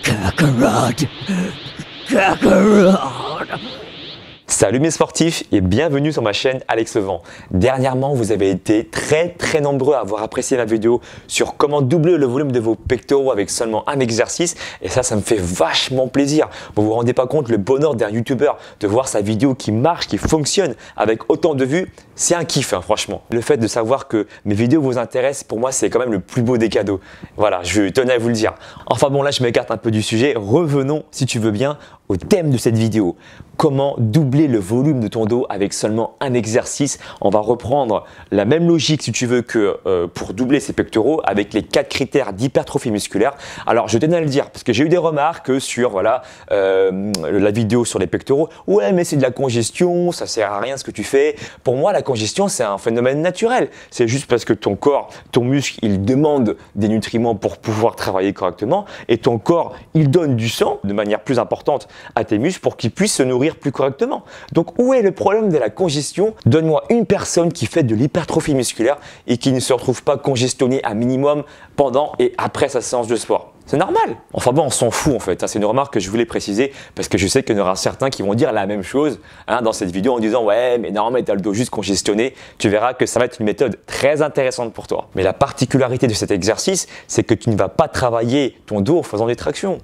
Kakarot. Kakarot. Salut mes sportifs et bienvenue sur ma chaîne Alex Levent. Dernièrement, vous avez été très nombreux à avoir apprécié ma vidéo sur comment doubler le volume de vos pectoraux avec seulement un exercice et ça me fait vachement plaisir. Vous vous rendez pas compte le bonheur d'un youtubeur de voir sa vidéo qui marche, qui fonctionne avec autant de vues, c'est un kiff franchement. Le fait de savoir que mes vidéos vous intéressent, pour moi c'est quand même le plus beau des cadeaux. Voilà, je tenais à vous le dire. Enfin bon là je m'écarte un peu du sujet, revenons si tu veux bien au thème de cette vidéo. Comment doubler le volume de ton dos avec seulement un exercice. On va reprendre la même logique si tu veux que pour doubler ses pectoraux avec les 4 critères d'hypertrophie musculaire. Alors je tenais à le dire parce que j'ai eu des remarques sur la vidéo sur les pectoraux. Ouais mais c'est de la congestion, ça sert à rien ce que tu fais. Pour moi la congestion c'est un phénomène naturel. C'est juste parce que ton corps, ton muscle il demande des nutriments pour pouvoir travailler correctement et ton corps il donne du sang de manière plus importante à tes muscles pour qu'ils puissent se nourrir plus correctement. Donc où est le problème de la congestion? Donne-moi une personne qui fait de l'hypertrophie musculaire et qui ne se retrouve pas congestionné à minimum pendant et après sa séance de sport. C'est normal. Enfin bon, on s'en fout en fait. C'est une remarque que je voulais préciser parce que je sais qu'il y en aura certains qui vont dire la même chose dans cette vidéo en disant ouais mais non mais t'as le dos juste congestionné. Tu verras que ça va être une méthode très intéressante pour toi. Mais la particularité de cet exercice, c'est que tu ne vas pas travailler ton dos en faisant des tractions.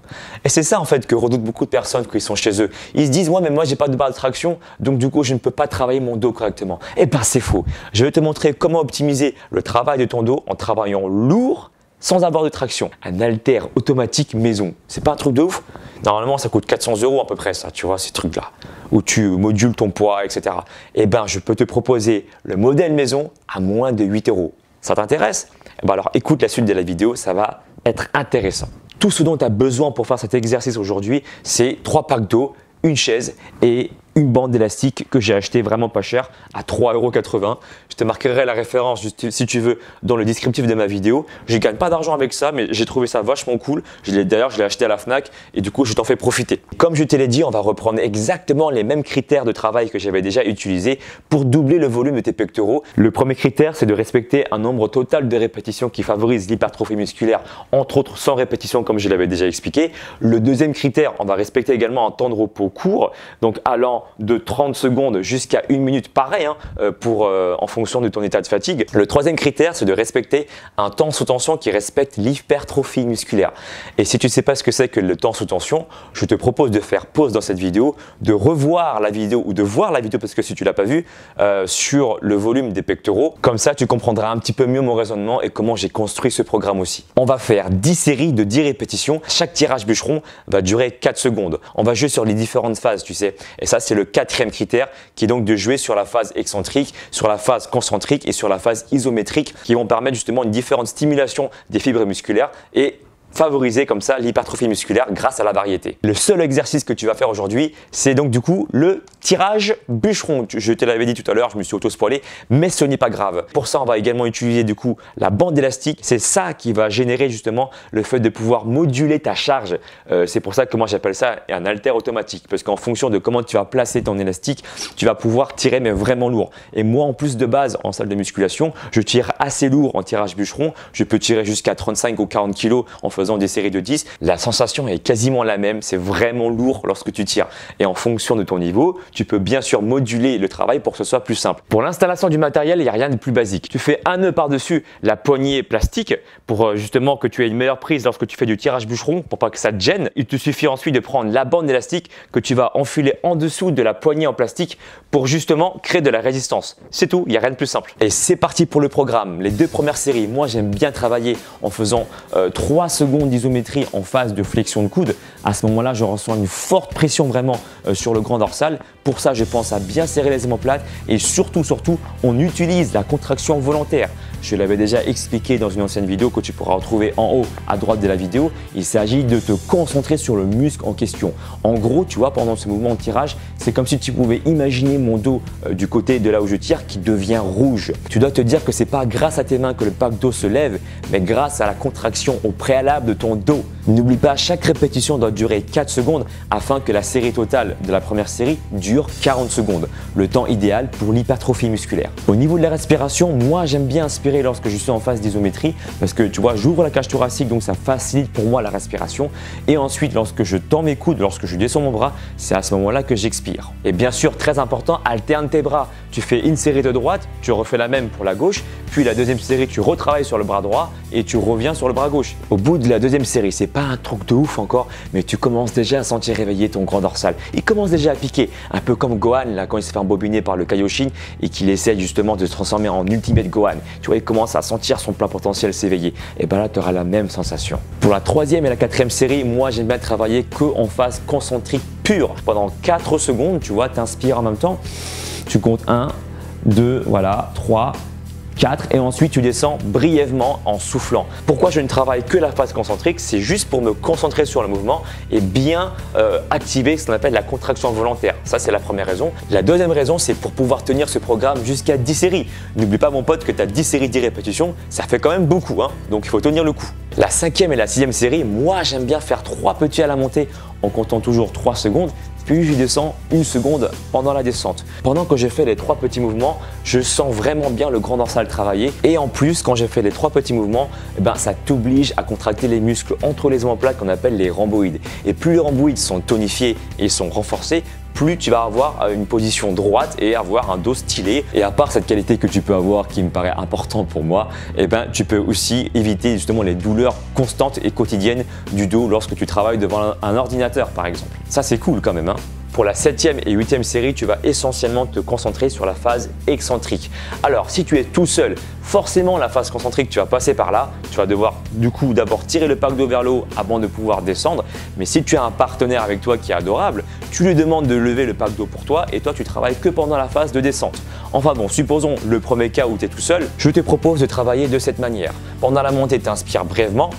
Et c'est ça en fait que redoutent beaucoup de personnes quand ils sont chez eux. Ils se disent ouais mais moi j'ai pas de barre de traction donc du coup je ne peux pas travailler mon dos correctement. Eh ben c'est faux. Je vais te montrer comment optimiser le travail de ton dos en travaillant lourd sans avoir de traction. Un haltère automatique maison. C'est pas un truc de ouf? Normalement, ça coûte 400 € à peu près, ça, tu vois, ces trucs-là, où tu modules ton poids, etc. Eh ben, je peux te proposer le modèle maison à moins de 8 €. Ça t'intéresse? Eh ben alors, écoute la suite de la vidéo, ça va être intéressant. Tout ce dont tu as besoin pour faire cet exercice aujourd'hui, c'est 3 packs d'eau, une chaise et une bande élastique que j'ai acheté vraiment pas cher à 3,80 €. Je te marquerai la référence si tu veux dans le descriptif de ma vidéo. Je gagne pas d'argent avec ça mais j'ai trouvé ça vachement cool. D'ailleurs je l'ai acheté à la Fnac et du coup je t'en fais profiter. Comme je te l'ai dit, on va reprendre exactement les mêmes critères de travail que j'avais déjà utilisés pour doubler le volume de tes pectoraux. Le premier critère c'est de respecter un nombre total de répétitions qui favorise l'hypertrophie musculaire, entre autres 100 répétitions comme je l'avais déjà expliqué. Le deuxième critère, on va respecter également un temps de repos court, donc allant de 30 secondes jusqu'à 1 minute, pareil en fonction de ton état de fatigue. Le troisième critère, c'est de respecter un temps sous tension qui respecte l'hypertrophie musculaire. Et si tu ne sais pas ce que c'est que le temps sous tension, je te propose de faire pause dans cette vidéo, de revoir la vidéo ou de voir la vidéo parce que si tu ne l'as pas vue, sur le volume des pectoraux. Comme ça, tu comprendras un petit peu mieux mon raisonnement et comment j'ai construit ce programme aussi. On va faire 10 séries de 10 répétitions. Chaque tirage bûcheron va durer 4 secondes. On va jouer sur les différentes phases, tu sais. Et ça, c'est le 4e critère qui est donc de jouer sur la phase excentrique, sur la phase concentrique et sur la phase isométrique qui vont permettre justement une différente stimulation des fibres musculaires et favoriser comme ça l'hypertrophie musculaire grâce à la variété. Le seul exercice que tu vas faire aujourd'hui, c'est donc du coup le tirage bûcheron. Je te l'avais dit tout à l'heure, je me suis auto-spoilé, mais ce n'est pas grave. Pour ça, on va également utiliser du coup la bande élastique. C'est ça qui va générer justement le fait de pouvoir moduler ta charge. C'est pour ça que moi j'appelle ça un haltère automatique parce qu'en fonction de comment tu vas placer ton élastique, tu vas pouvoir tirer mais vraiment lourd. Et moi en plus de base en salle de musculation, je tire assez lourd en tirage bûcheron. Je peux tirer jusqu'à 35 ou 40 kg en faisant des séries de 10, la sensation est quasiment la même, c'est vraiment lourd lorsque tu tires. Et en fonction de ton niveau, tu peux bien sûr moduler le travail pour que ce soit plus simple. Pour l'installation du matériel, il n'y a rien de plus basique. Tu fais un nœud par-dessus la poignée plastique pour justement que tu aies une meilleure prise lorsque tu fais du tirage bûcheron, pour pas que ça te gêne. Il te suffit ensuite de prendre la bande élastique que tu vas enfiler en dessous de la poignée en plastique pour justement créer de la résistance. C'est tout, il n'y a rien de plus simple. Et c'est parti pour le programme. Les 2 premières séries, moi j'aime bien travailler en faisant 3 secondes d'isométrie en phase de flexion de coude. À ce moment-là, je ressens une forte pression vraiment sur le grand dorsal. Pour ça, je pense à bien serrer les omoplates et surtout, on utilise la contraction volontaire. Je l'avais déjà expliqué dans une ancienne vidéo que tu pourras retrouver en haut à droite de la vidéo. Il s'agit de te concentrer sur le muscle en question. En gros, tu vois, pendant ce mouvement de tirage, c'est comme si tu pouvais imaginer mon dos du côté de là où je tire qui devient rouge. Tu dois te dire que c'est pas grâce à tes mains que le pack d'eau se lève, mais grâce à la contraction au préalable de ton dos. N'oublie pas, chaque répétition doit durer 4 secondes afin que la série totale de la première série dure 40 secondes, le temps idéal pour l'hypertrophie musculaire. Au niveau de la respiration, moi j'aime bien inspirer lorsque je suis en phase d'isométrie parce que tu vois, j'ouvre la cage thoracique donc ça facilite pour moi la respiration et ensuite lorsque je tends mes coudes, lorsque je descends mon bras, c'est à ce moment-là que j'expire. Et bien sûr, très important, alterne tes bras. Tu fais une série de droite, tu refais la même pour la gauche, puis la deuxième série, tu retravailles sur le bras droit et tu reviens sur le bras gauche. Au bout de la deuxième série, c'est pas un truc de ouf encore, mais tu commences déjà à sentir réveiller ton grand dorsal. Il commence déjà à piquer, un peu comme Gohan là, quand il se fait embobiner par le Kaioshin et qu'il essaie justement de se transformer en Ultimate Gohan. Tu vois, il commence à sentir son plein potentiel s'éveiller. Et ben là, tu auras la même sensation. Pour la troisième et la quatrième série, moi j'aime bien travailler qu'en phase concentrique pure. Pendant 4 secondes, tu vois, tu inspires en même temps. Tu comptes 1, 2, voilà, 3, 4 et ensuite tu descends brièvement en soufflant. Pourquoi je ne travaille que la phase concentrique? C'est juste pour me concentrer sur le mouvement et bien activer ce qu'on appelle la contraction volontaire. Ça, c'est la première raison. La deuxième raison, c'est pour pouvoir tenir ce programme jusqu'à 10 séries. N'oublie pas mon pote que tu as 10 séries, 10 répétitions, ça fait quand même beaucoup, hein, donc il faut tenir le coup. La cinquième et la sixième série, moi j'aime bien faire 3 petits à la montée en comptant toujours 3 secondes. Puis je descends 1 seconde pendant la descente. Pendant que j'ai fait les 3 petits mouvements, je sens vraiment bien le grand dorsal travailler. Et en plus, quand j'ai fait les 3 petits mouvements, eh ben, ça t'oblige à contracter les muscles entre les omoplates qu'on appelle les rhomboïdes. Et plus les rhomboïdes sont tonifiés et sont renforcés, plus tu vas avoir une position droite et avoir un dos stylé. Et à part cette qualité que tu peux avoir qui me paraît importante pour moi, eh ben, tu peux aussi éviter justement les douleurs constantes et quotidiennes du dos lorsque tu travailles devant un ordinateur par exemple. Ça c'est cool quand même, hein. Pour la 7e et 8e série, tu vas essentiellement te concentrer sur la phase excentrique. Alors, si tu es tout seul, forcément la phase concentrique, tu vas passer par là. Tu vas devoir du coup d'abord tirer le pack d'eau vers le haut avant de pouvoir descendre. Mais si tu as un partenaire avec toi qui est adorable, tu lui demandes de lever le pack d'eau pour toi et toi tu travailles que pendant la phase de descente. Enfin bon, supposons le premier cas où tu es tout seul, je te propose de travailler de cette manière. Pendant la montée, tu inspires brièvement.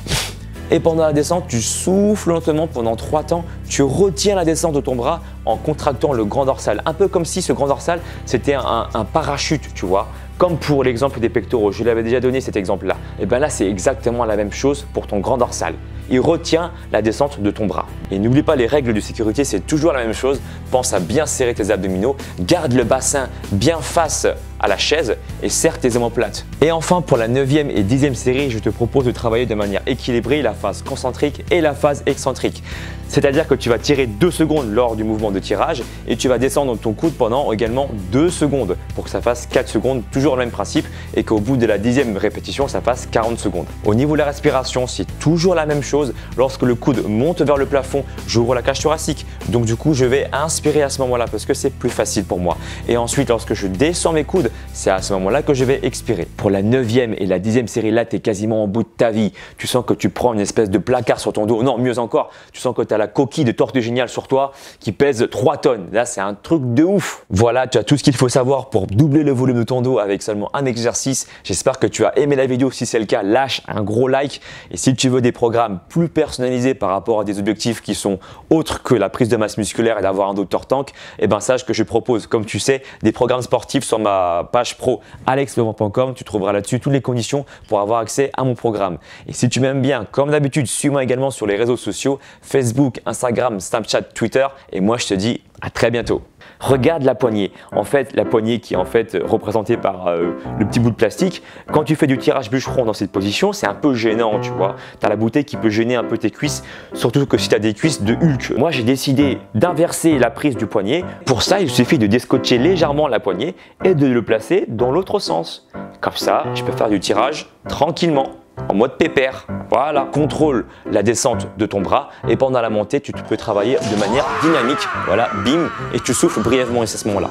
Et pendant la descente, tu souffles lentement pendant 3 temps. Tu retiens la descente de ton bras en contractant le grand dorsal. Un peu comme si ce grand dorsal, c'était un parachute, tu vois. Comme pour l'exemple des pectoraux, je l'avais déjà donné cet exemple-là. Et bien là, c'est exactement la même chose pour ton grand dorsal. Il retient la descente de ton bras. Et n'oublie pas les règles de sécurité, c'est toujours la même chose. Pense à bien serrer tes abdominaux, garde le bassin bien face à la chaise et serre tes omoplates. Et enfin, pour la 9e et 10e série, je te propose de travailler de manière équilibrée la phase concentrique et la phase excentrique. C'est-à-dire que tu vas tirer 2 secondes lors du mouvement de tirage et tu vas descendre ton coude pendant également 2 secondes pour que ça fasse 4 secondes, toujours le même principe, et qu'au bout de la 10e répétition, ça fasse 40 secondes. Au niveau de la respiration, c'est toujours la même chose. Lorsque le coude monte vers le plafond, j'ouvre la cage thoracique. Donc du coup, je vais inspirer à ce moment-là parce que c'est plus facile pour moi. Et ensuite, lorsque je descends mes coudes, c'est à ce moment-là que je vais expirer. Pour la 9e et la 10e série, là, tu es quasiment au bout de ta vie. Tu sens que tu prends une espèce de placard sur ton dos. Non, mieux encore, tu sens que tu as la coquille de Tortue Géniale sur toi qui pèse 3 tonnes. Là, c'est un truc de ouf. Voilà, tu as tout ce qu'il faut savoir pour doubler le volume de ton dos avec seulement un exercice. J'espère que tu as aimé la vidéo. Si c'est le cas, lâche un gros like. Et si tu veux des programmes plus personnalisés par rapport à des objectifs qui sont autres que la prise de masse musculaire et d'avoir un dos de tortank, eh ben sache que je propose, comme tu sais, des programmes sportifs sur ma page pro alexlevent.com. Tu trouveras là-dessus toutes les conditions pour avoir accès à mon programme. Et si tu m'aimes bien, comme d'habitude, suis-moi également sur les réseaux sociaux, Facebook, Instagram, Snapchat, Twitter. Et moi, je te dis à très bientôt. Regarde la poignée. En fait, la poignée qui est en fait représentée par le petit bout de plastique. Quand tu fais du tirage bûcheron dans cette position, c'est un peu gênant, tu vois. Tu as la bouteille qui peut gêner un peu tes cuisses, surtout que si tu as des cuisses de Hulk. Moi, j'ai décidé d'inverser la prise du poignet. Pour ça, il suffit de descotcher légèrement la poignée et de le placer dans l'autre sens. Comme ça, je peux faire du tirage tranquillement, en mode pépère. Voilà, contrôle la descente de ton bras et pendant la montée, tu peux travailler de manière dynamique. Voilà, bim, et tu souffles brièvement à ce moment-là.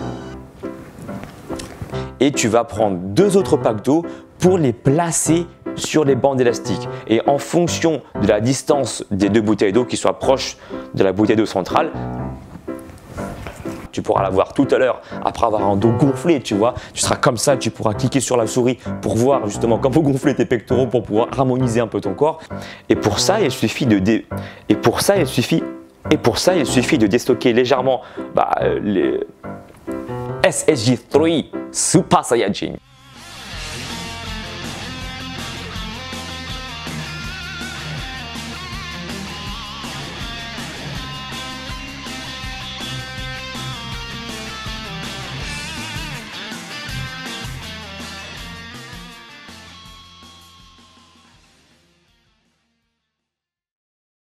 Et tu vas prendre 2 autres packs d'eau pour les placer sur les bandes élastiques. Et en fonction de la distance des 2 bouteilles d'eau qui soient proches de la bouteille d'eau centrale, tu pourras la voir tout à l'heure après avoir un dos gonflé, tu vois. Tu seras comme ça, tu pourras cliquer sur la souris pour voir justement comment gonfler tes pectoraux pour pouvoir harmoniser un peu ton corps. Et pour ça, il suffit de déstocker légèrement les SSJ3 Super Saiyajin.